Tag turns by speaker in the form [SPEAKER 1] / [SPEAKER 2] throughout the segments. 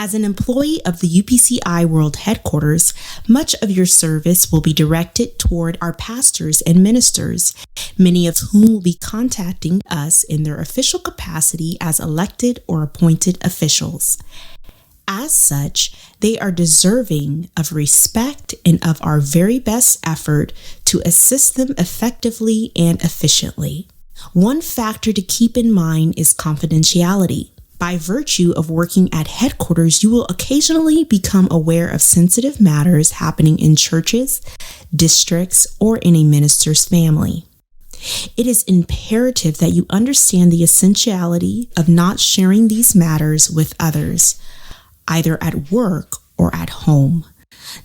[SPEAKER 1] As an employee of the UPCI World Headquarters, much of your service will be directed toward our pastors and ministers, many of whom will be contacting us in their official capacity as elected or appointed officials. As such, they are deserving of respect and of our very best effort to assist them effectively and efficiently. One factor to keep in mind is confidentiality. By virtue of working at headquarters, you will occasionally become aware of sensitive matters happening in churches, districts, or in a minister's family. It is imperative that you understand the essentiality of not sharing these matters with others, either at work or at home.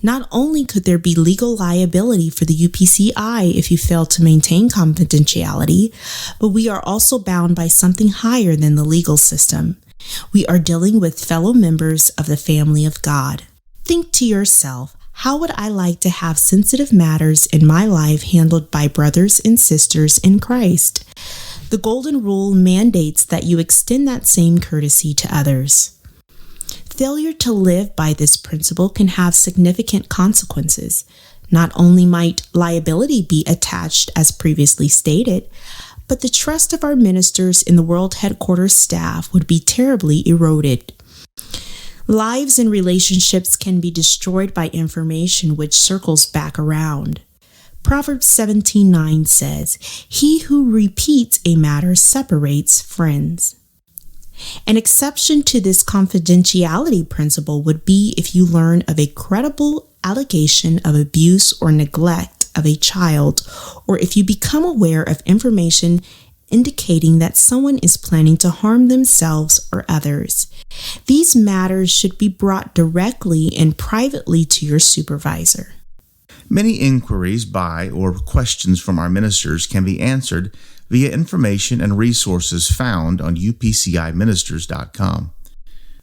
[SPEAKER 1] Not only could there be legal liability for the UPCI if you fail to maintain confidentiality, but we are also bound by something higher than the legal system. We are dealing with fellow members of the family of God. Think to yourself, how would I like to have sensitive matters in my life handled by brothers and sisters in Christ? The Golden Rule mandates that you extend that same courtesy to others. Failure to live by this principle can have significant consequences. Not only might liability be attached as previously stated, but the trust of our ministers in the World Headquarters staff would be terribly eroded. Lives and relationships can be destroyed by information which circles back around. Proverbs 17:9 says, "He who repeats a matter separates friends." An exception to this confidentiality principle would be if you learn of a credible allegation of abuse or neglect of a child, or if you become aware of information indicating that someone is planning to harm themselves or others. These matters should be brought directly and privately to your supervisor.
[SPEAKER 2] Many inquiries by or questions from our ministers can be answered via information and resources found on UPCIministers.com.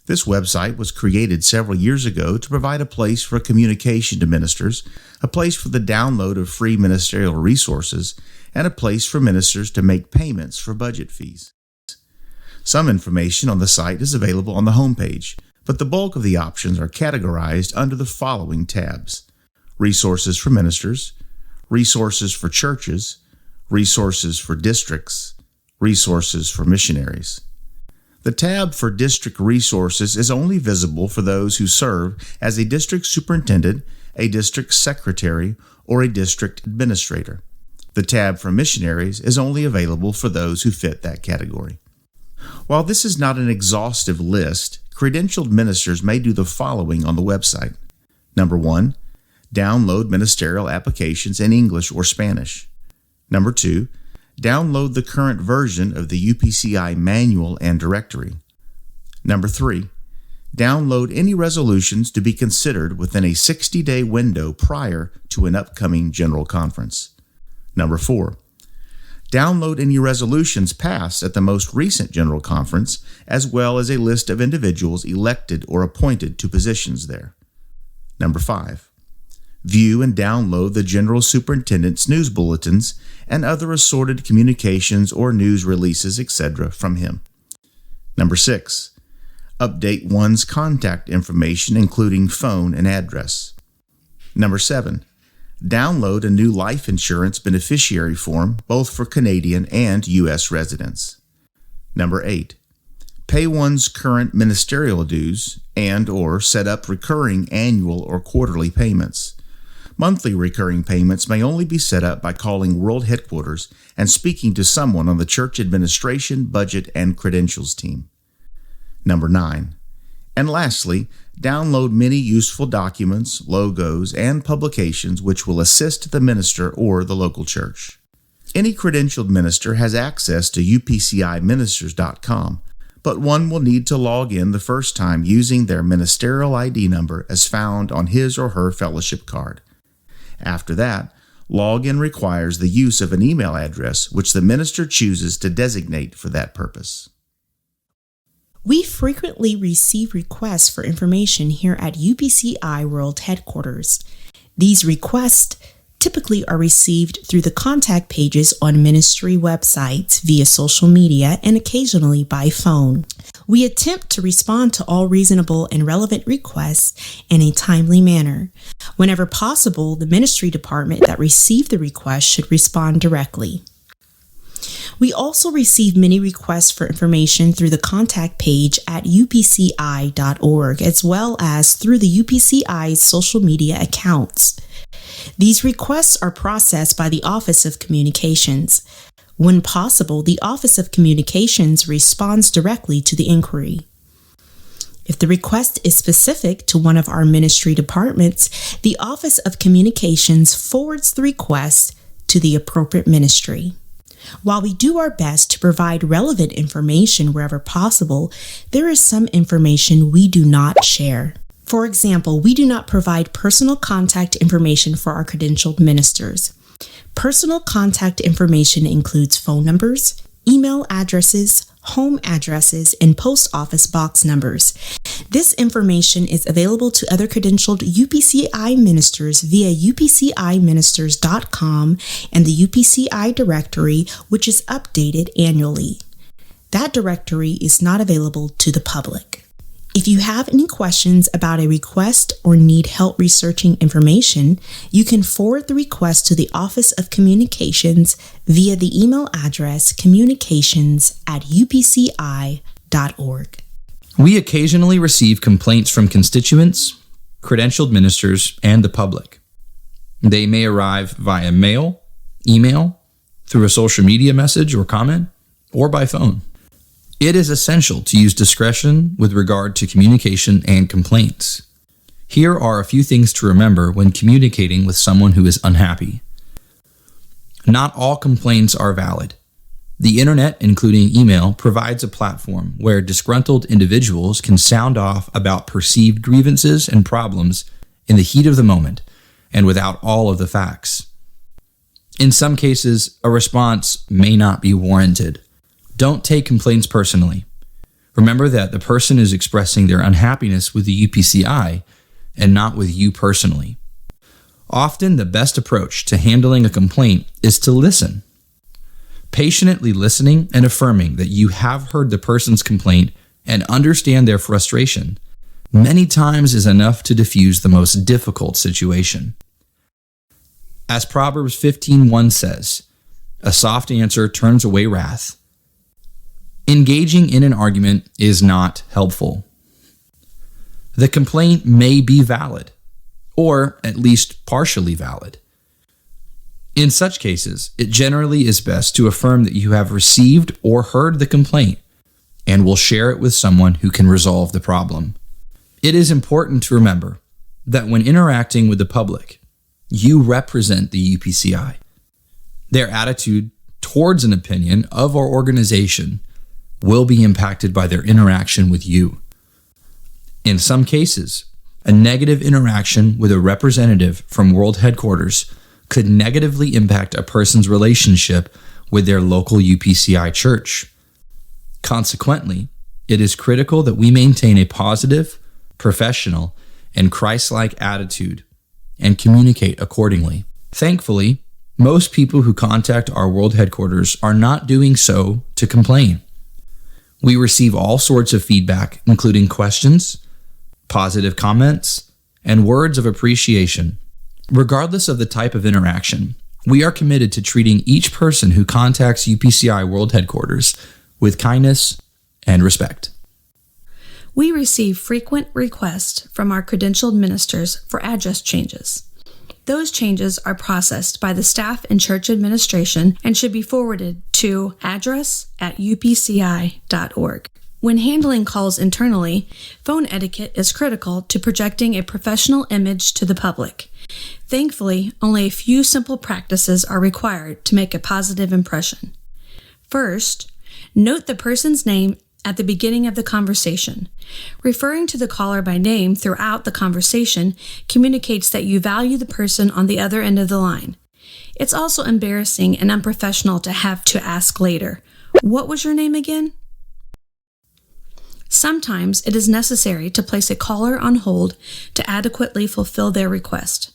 [SPEAKER 2] This website was created several years ago to provide a place for communication to ministers, a place for the download of free ministerial resources, and a place for ministers to make payments for budget fees. Some information on the site is available on the homepage, but the bulk of the options are categorized under the following tabs: Resources for Ministers, Resources for Churches, Resources for Districts, Resources for Missionaries. The tab for District Resources is only visible for those who serve as a district superintendent, a district secretary, or a district administrator. The tab for Missionaries is only available for those who fit that category. While this is not an exhaustive list, credentialed ministers may do the following on the website. Number 1, download ministerial applications in English or Spanish. Number 2, download the current version of the UPCI manual and directory. Number 3, download any resolutions to be considered within a 60-day window prior to an upcoming general conference. Number 4, download any resolutions passed at the most recent general conference, as well as a list of individuals elected or appointed to positions there. Number 5, view and download the General Superintendent's news bulletins and other assorted communications or news releases, etc. from him. Number 6, update one's contact information, including phone and address. Number 7, download a new life insurance beneficiary form, both for Canadian and U.S. residents. Number 8, pay one's current ministerial dues and/or set up recurring annual or quarterly payments. Monthly recurring payments may only be set up by calling World Headquarters and speaking to someone on the church administration, budget, and credentials team. Number 9. And lastly, download many useful documents, logos, and publications which will assist the minister or the local church. Any credentialed minister has access to UPCIministers.com, but one will need to log in the first time using their ministerial ID number as found on his or her fellowship card. After that, login requires the use of an email address which the minister chooses to designate for that purpose.
[SPEAKER 1] We frequently receive requests for information here at UPCI World Headquarters. These requests typically are received through the contact pages on ministry websites, via social media, and occasionally by phone. We attempt to respond to all reasonable and relevant requests in a timely manner. Whenever possible, the ministry department that received the request should respond directly. We also receive many requests for information through the contact page at upci.org, as well as through the UPCI's social media accounts. These requests are processed by the Office of Communications. When possible, the Office of Communications responds directly to the inquiry. If the request is specific to one of our ministry departments, the Office of Communications forwards the request to the appropriate ministry. While we do our best to provide relevant information wherever possible, there is some information we do not share. For example, we do not provide personal contact information for our credentialed ministers. Personal contact information includes phone numbers, email addresses, home addresses, and post office box numbers. This information is available to other credentialed UPCI ministers via upciministers.com and the UPCI directory, which is updated annually. That directory is not available to the public. If you have any questions about a request or need help researching information, you can forward the request to the Office of Communications via the email address communications@upci.org.
[SPEAKER 3] We occasionally receive complaints from constituents, credentialed ministers, and the public. They may arrive via mail, email, through a social media message or comment, or by phone. It is essential to use discretion with regard to communication and complaints. Here are a few things to remember when communicating with someone who is unhappy. Not all complaints are valid. The internet, including email, provides a platform where disgruntled individuals can sound off about perceived grievances and problems in the heat of the moment and without all of the facts. In some cases, a response may not be warranted. Don't take complaints personally. Remember that the person is expressing their unhappiness with the UPCI and not with you personally. Often, the best approach to handling a complaint is to listen. Patiently listening and affirming that you have heard the person's complaint and understand their frustration many times is enough to diffuse the most difficult situation. As Proverbs 15:1 says, "A soft answer turns away wrath." Engaging in an argument is not helpful. The complaint may be valid, or at least partially valid. In such cases, it generally is best to affirm that you have received or heard the complaint and will share it with someone who can resolve the problem. It is important to remember that when interacting with the public, you represent the UPCI. Their attitude towards an opinion of our organization will be impacted by their interaction with you. In some cases, a negative interaction with a representative from World Headquarters could negatively impact a person's relationship with their local UPCI church. Consequently, it is critical that we maintain a positive, professional, and Christ-like attitude and communicate accordingly. Thankfully, most people who contact our World Headquarters are not doing so to complain. We receive all sorts of feedback, including questions, positive comments, and words of appreciation. Regardless of the type of interaction, we are committed to treating each person who contacts UPCI World Headquarters with kindness and respect.
[SPEAKER 4] We receive frequent requests from our credentialed ministers for address changes. Those changes are processed by the staff and church administration and should be forwarded to address@upci.org. When handling calls internally, phone etiquette is critical to projecting a professional image to the public. Thankfully, only a few simple practices are required to make a positive impression. First, note the person's name at the beginning of the conversation. Referring to the caller by name throughout the conversation communicates that you value the person on the other end of the line. It's also embarrassing and unprofessional to have to ask later, "What was your name again?" Sometimes it is necessary to place a caller on hold to adequately fulfill their request.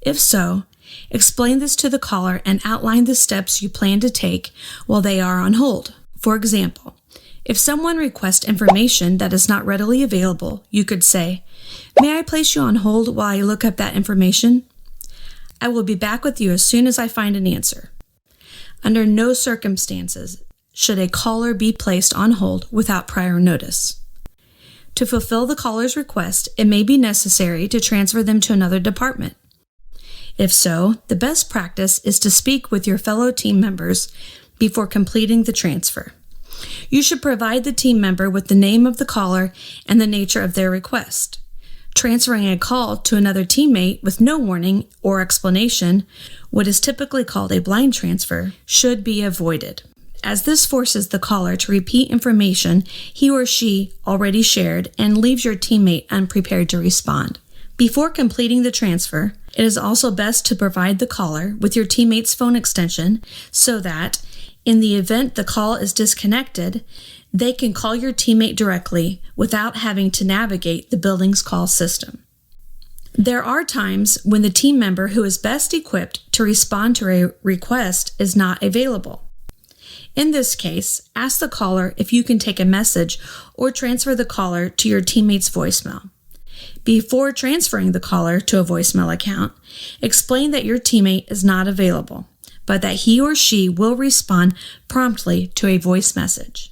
[SPEAKER 4] If so, Explain this to the caller and outline the steps you plan to take while they are on hold. For example, if someone requests information that is not readily available, you could say, "May I place you on hold while I look up that information? I will be back with you as soon as I find an answer." Under no circumstances should a caller be placed on hold without prior notice. To fulfill the caller's request, it may be necessary to transfer them to another department. If so, the best practice is to speak with your fellow team members before completing the transfer. You should provide the team member with the name of the caller and the nature of their request. Transferring a call to another teammate with no warning or explanation, what is typically called a blind transfer, should be avoided, as this forces the caller to repeat information he or she already shared and leaves your teammate unprepared to respond. Before completing the transfer, it is also best to provide the caller with your teammate's phone extension so that, in the event the call is disconnected, they can call your teammate directly without having to navigate the building's call system. There are times when the team member who is best equipped to respond to a request is not available. In this case, ask the caller if you can take a message or transfer the caller to your teammate's voicemail. Before transferring the caller to a voicemail account, explain that your teammate is not available, but that he or she will respond promptly to a voice message.